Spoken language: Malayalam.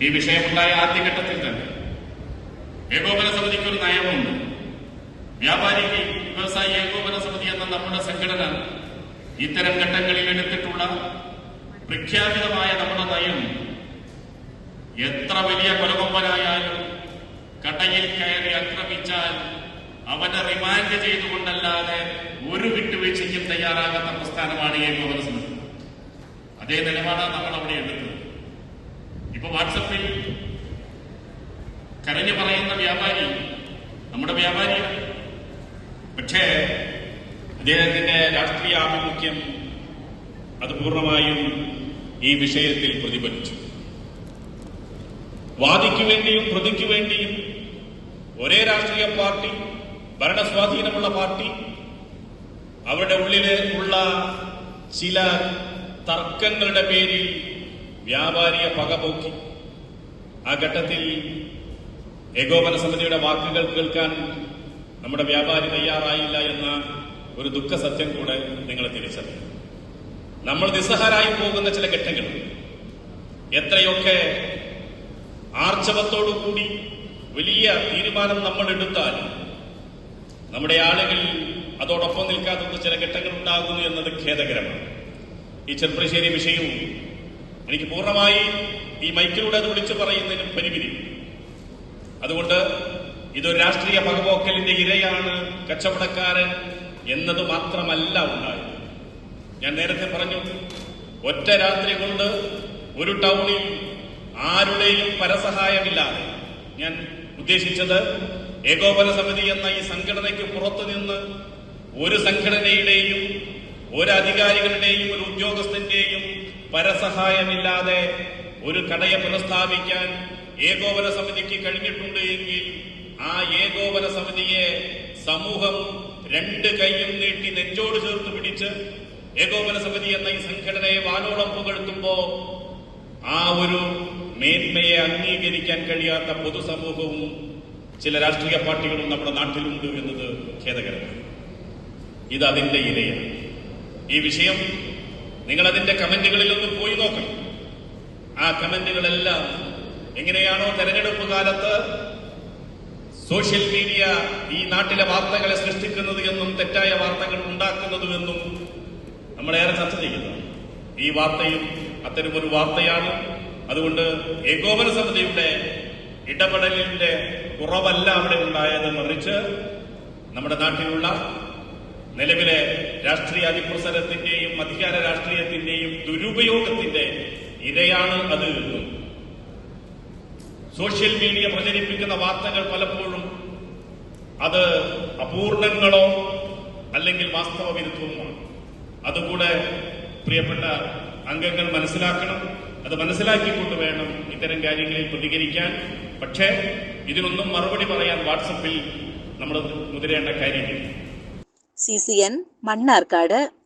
ഈ വിഷയമുണ്ടായ ആദ്യഘട്ടത്തിൽ തന്നെ ഏകോപന സമിതിക്ക് ഒരു നയമുണ്ട്. വ്യാപാരി വ്യവസായി ഏകോപന സമിതി എന്ന നമ്മുടെ സംഘടന ഇത്തരം ഘട്ടങ്ങളിൽ എടുത്തിട്ടുള്ള പ്രഖ്യാപിതമായ നമ്മുടെ നയം എത്ര വലിയ കൊലകൊമ്പനായാലും കടയിൽ കയറി ആക്രമിച്ചാൽ അവനെ റിമാൻഡ് ചെയ്തുകൊണ്ടല്ലാതെ ഒരു വിട്ടുവീഴ്ചയ്ക്കും തയ്യാറാകാത്ത പ്രസ്ഥാനമാണ് ഏകോപന സമിതി. അതേ നിലപാടാണ് നമ്മൾ അവിടെ എടുത്തത്. ഇപ്പൊ വാട്സപ്പിൽ കരഞ്ഞു പറയുന്ന വ്യാപാരി നമ്മുടെ വ്യാപാരിയാണ്. പക്ഷേ അദ്ദേഹത്തിന്റെ രാഷ്ട്രീയ ആഭിമുഖ്യം അത് പൂർണ്ണമായും ഈ വിഷയത്തിൽ പ്രതിഫലിച്ചു. വാദിക്കു വേണ്ടിയും പ്രതിക്കു വേണ്ടിയും ഒരേ രാഷ്ട്രീയ പാർട്ടി, ഭരണസ്വാധീനമുള്ള പാർട്ടി, അവരുടെ ഉള്ളില് ഉള്ള ചില തർക്കങ്ങളുടെ പേരിൽ വ്യാപാരിയെ പകപോക്കി. ആ ഘട്ടത്തിൽ ഏകോപന സമിതിയുടെ വാക്കുകൾ കേൾക്കാൻ നമ്മുടെ വ്യാപാരി തയ്യാറായില്ല എന്ന ഒരു ദുഃഖസത്യം കൂടെ നിങ്ങൾ തിരിച്ചറിയും. നമ്മൾ നിസ്സഹാരായി പോകുന്ന ചില ഘട്ടങ്ങൾ എത്രയൊക്കെ ആർജവത്തോടുകൂടി വലിയ തീരുമാനം നമ്മൾ എടുത്താൽ നമ്മുടെ ആളുകൾ അതോടൊപ്പം നിൽക്കാത്ത ചില ഘട്ടങ്ങൾ ഉണ്ടാകുന്നു എന്നത് ഖേദകരമാണ്. ഈ ചെർപ്പളശ്ശേരി വിഷയവും എനിക്ക് പൂർണ്ണമായി ഈ മൈക്കിലൂടെ അത് വിളിച്ചു പറയുന്നതിനും പരിമിതി. അതുകൊണ്ട് ഇതൊരു രാഷ്ട്രീയ പകപോക്കലിന്റെ ഇരയാണ് കച്ചവടക്കാരൻ എന്നത് മാത്രമല്ല ഉണ്ടായത്. ഞാൻ നേരത്തെ പറഞ്ഞു, ഒറ്റ രാത്രി കൊണ്ട് ഒരു ടൗണിൽ ആരുടെയും പരസഹായമില്ലാതെ, ഞാൻ ഉദ്ദേശിച്ചത് ഏകോപന സമിതി എന്ന ഈ സംഘടനയ്ക്ക് പുറത്തുനിന്ന് ഒരു സംഘടനയുടെയും ഒരു അധികാരികളുടെയും ഒരു ഉദ്യോഗസ്ഥന്റെയും പരസഹായമില്ലാതെ ഒരു കടയെ പുനഃസ്ഥാപിക്കാൻ ഏകോപന സമിതിക്ക് കഴിഞ്ഞിട്ടുണ്ട് എങ്കിൽ ആ ഏകോപന സമിതിയെ സമൂഹം രണ്ട് കൈയും നീട്ടി നെഞ്ചോട് ചേർത്ത് പിടിച്ച് ഏകോപന സമിതി എന്ന ഈ സംഘടനയെ വാനോളം പുകഴ്ത്തുമ്പോ ആ ഒരു മേന്മയെ അംഗീകരിക്കാൻ കഴിയാത്ത പൊതുസമൂഹവും ചില രാഷ്ട്രീയ പാർട്ടികളും നമ്മുടെ നാട്ടിലുണ്ട് എന്നത് ഖേദകരമാണ്. ഇത് അതിന്റെ ഇരയാണ്. ഈ വിഷയം നിങ്ങൾ അതിന്റെ കമന്റുകളിലൊന്ന് പോയി നോക്കണം. ആ കമന്റുകളെല്ലാം എങ്ങനെയാണോ തെരഞ്ഞെടുപ്പ് കാലത്ത് സോഷ്യൽ മീഡിയ ഈ നാട്ടിലെ വാർത്തകളെ സൃഷ്ടിക്കുന്നത് എന്നും തെറ്റായ വാർത്തകൾ ഉണ്ടാക്കുന്നതുമെന്നും നമ്മളേറെ ചർച്ച ചെയ്യുന്നു. ഈ വാർത്തയും അത്തരമൊരു വാർത്തയാണ്. അതുകൊണ്ട് ഏകോപന സമിതിയുടെ ഇടപെടലിന്റെ കുറവല്ല അവിടെ ഉണ്ടായത്, മറിച്ച് നമ്മുടെ നാട്ടിലുള്ള നിലവിലെ രാഷ്ട്രീയ അതിപ്രസരത്തിന്റെയും അധികാര രാഷ്ട്രീയത്തിന്റെയും ദുരുപയോഗത്തിന്റെ ഇരയാണ് അത്. സോഷ്യൽ മീഡിയ പ്രചരിപ്പിക്കുന്ന വാർത്തകൾ പലപ്പോഴും അത് അപൂർണങ്ങളോ അല്ലെങ്കിൽ വാസ്തവ വിരുദ്ധവുമാണ്. അതുകൂടെ പ്രിയപ്പെട്ട അംഗങ്ങൾ മനസ്സിലാക്കണം. അത് മനസ്സിലാക്കിക്കൊണ്ട് വേണം ഇത്തരം കാര്യങ്ങളിൽ പ്രതികരിക്കാൻ. പക്ഷേ ഇതിനൊന്നും മറുപടി പറയാൻ വാട്സപ്പിൽ നമ്മൾ മുതിരേണ്ട കാര്യമില്ല. CCN മണ്ണാർക്കാട്.